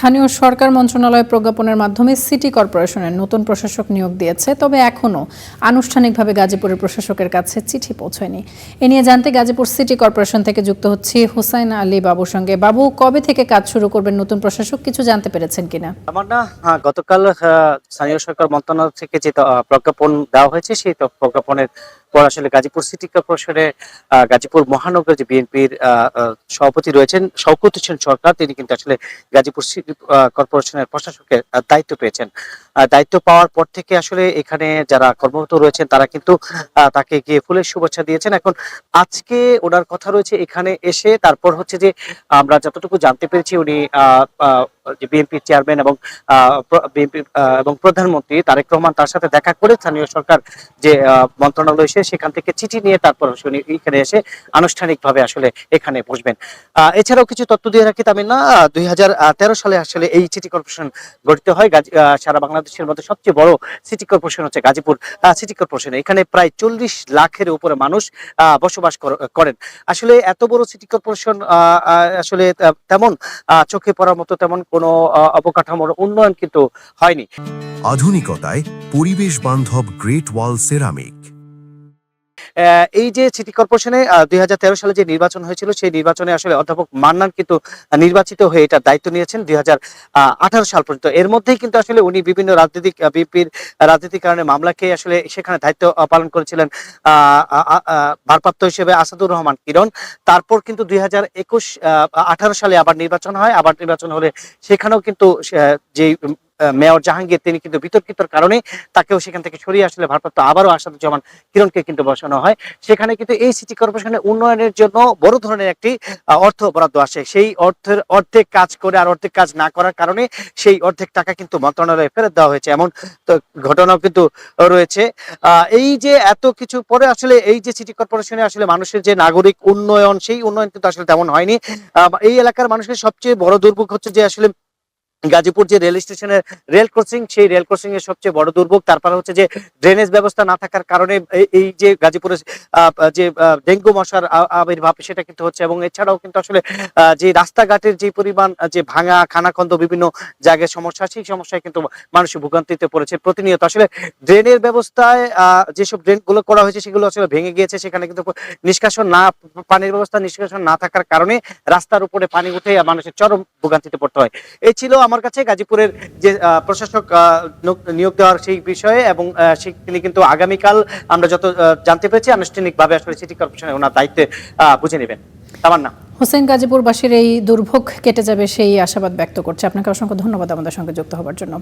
স্থানীয় সরকার মন্ত্রণালয় প্রজ্ঞাপনের মাধ্যমে সিটি কর্পোরেশনের নতুন প্রশাসক নিয়োগ দিয়েছে, তবে এখনও আনুষ্ঠানিকভাবে গাজীপুরের প্রশাসকের কাছে চিঠি পৌঁছায়নি। এ নিয়ে জানতে গাজীপুর সিটি কর্পোরেশন থেকে যুক্ত হচ্ছি হুসাইন আলী বাবুর সঙ্গে। বাবু, কবে থেকে কাজ শুরু করবেন নতুন প্রশাসক, কিছু জানতে পেরেছেন কিনা? আমার না গতকাল স্থানীয় সরকার মন্ত্রণালয় থেকে যে প্রজ্ঞাপন দেওয়া হয়েছে সেই প্রজ্ঞাপনের পর আসলে গাজীপুর সিটি কর্পোরেশনে গাজীপুর মহানগর যে বিএনপির সভাপতি রয়েছেন শওকত হোসেন সরকার, তিনি কিন্তু আসলে গাজীপুর সিটি কর্পোরেশনের প্রশাসকের দায়িত্ব পেয়েছেন। দায়িত্ব পাওয়ার পর থেকে আসলে এখানে যারা কর্মরত রয়েছেন তারা কিন্তু তাকে গিয়ে ফুলের শুভেচ্ছা দিয়েছেন। এখন আজকে ওনার কথা রয়েছে এখানে এসে, তারপর হচ্ছে যে আমরা যতটুকু জানতে পেরেছি উনি যে বিএনপির চেয়ারম্যান এবং বিএনপি এবং প্রধানমন্ত্রী তারেক রহমান তার সাথে দেখা করে স্থানীয় সরকার যে মন্ত্রণালয় এসে সেখান থেকে চিঠি নিয়ে তারপর উনি এখানে এসে আনুষ্ঠানিকভাবে আসলে এখানে বসবেন। এছাড়াও কিছু তথ্য দিয়ে রাখি তামিল না, 2013 সালে আসলে এই সিটি কর্পোরেশন গঠিত হয়। সারা বাংলাদেশের মধ্যে সবচেয়ে বড় সিটি কর্পোরেশন হচ্ছে গাজীপুর সিটি কর্পোরেশন। এখানে প্রায় 40 লাখের উপরে মানুষ বসবাস করেন। আসলে এত বড় সিটি কর্পোরেশন আসলে তেমন চোখে পড়ার মতো তেমন কোনো অবকাঠামোর উন্নয়ন কিন্তু হয়নি। আধুনিকতায় পরিবেশ বান্ধব গ্রেট ওয়াল সেরামিক। এই যে সিটি কর্পোরেশনে 2013 সালে যে নির্বাচন হয়েছিল সেই নির্বাচনে আসলে অধ্যাপক মান্নান কিন্তু নির্বাচিত হয়ে এটার দায়িত্ব নিয়েছেন 2018 সাল পর্যন্ত। এর মধ্যেই কিন্তু আসলে উনি বিভিন্ন বিএনপির রাজনৈতিক কারণে মামলা খেয়ে আসলে সেখানে দায়িত্ব পালন করেছিলেন ভারপ্রাপ্ত হিসেবে আসাদুর রহমান কিরণ। তারপর কিন্তু 2018 সালে আবার নির্বাচন হয়। আবার নির্বাচন হলে সেখানেও কিন্তু যে মেয়র জাহাঙ্গীর তিনি কিন্তু বিতর্কিত কারণে তাকেও সেখান থেকে সরিয়ে আসলে ভারপ্রাপ্ত আবারও আসাদুজ্জামান কিরণকে কিন্তু বসানো হয়। সেখানে কিন্তু এই সিটি কর্পোরেশনের উন্নয়নের জন্য বড় ধরনের একটি অর্থ বরাদ্দ আসে। সেই অর্থের অর্ধেক কাজ করে আর অর্ধেক কাজ না করার কারণে সেই অর্ধেক টাকা কিন্তু মন্ত্রণালয়ে ফেরত দেওয়া হয়েছে, এমন ঘটনাও কিন্তু রয়েছে। এই যে এত কিছু পরে আসলে এই যে সিটি কর্পোরেশনে আসলে মানুষের যে নাগরিক উন্নয়ন সেই উন্নয়ন কিন্তু আসলে তেমন হয়নি। এই এলাকার মানুষের সবচেয়ে বড় দুর্ভোগ হচ্ছে যে আসলে গাজীপুর যে রেল স্টেশনের রেল ক্রসিং, সেই রেল ক্রসিং এর সবচেয়ে বড় দুর্ভোগ। তারপর হচ্ছে যে ড্রেনেজ ব্যবস্থা না থাকার কারণে এই যে গাজীপুরে যে ডেঙ্গু মশার আবির্ভাব সেটা কিন্তু হচ্ছে। এবং এছাড়াও কিন্তু আসলে যে রাস্তাঘাটের যে পরিমাণ যে ভাঙা খানাখন্দ বিভিন্ন জায়গায় সমস্যা, সেই সমস্যায় কিন্তু মানুষ ভোগান্তিতে পড়েছে প্রতিনিয়ত। আসলে ড্রেনের ব্যবস্থায় যেসব ড্রেন গুলো করা হয়েছে সেগুলো আসলে ভেঙে গিয়েছে, সেখানে কিন্তু পানির ব্যবস্থা নিষ্কাশন না থাকার কারণে রাস্তার উপরে পানি উঠে মানুষের চরম ভোগান্তিতে পড়তে হয়। এই ছিল আমার কাছে গাজীপুরের যে প্রশাসক নিয়োগ দেওয়ার সেই বিষয়ে। এবং তিনি কিন্তু আগামীকাল আমরা যত জানতে পেরেছি আনুষ্ঠানিকভাবে আসলে সিটি কর্পোরেশনের ওনার দায়িত্বে বুঝে নেবেন। তামান্না হোসেন, গাজীপুরবাসীর এই দুর্ভোগ কেটে যাবে সেই আশাবাদ ব্যক্ত করছে। আপনাকে অসংখ্য ধন্যবাদ আমাদের সঙ্গে যুক্ত হওয়ার জন্য।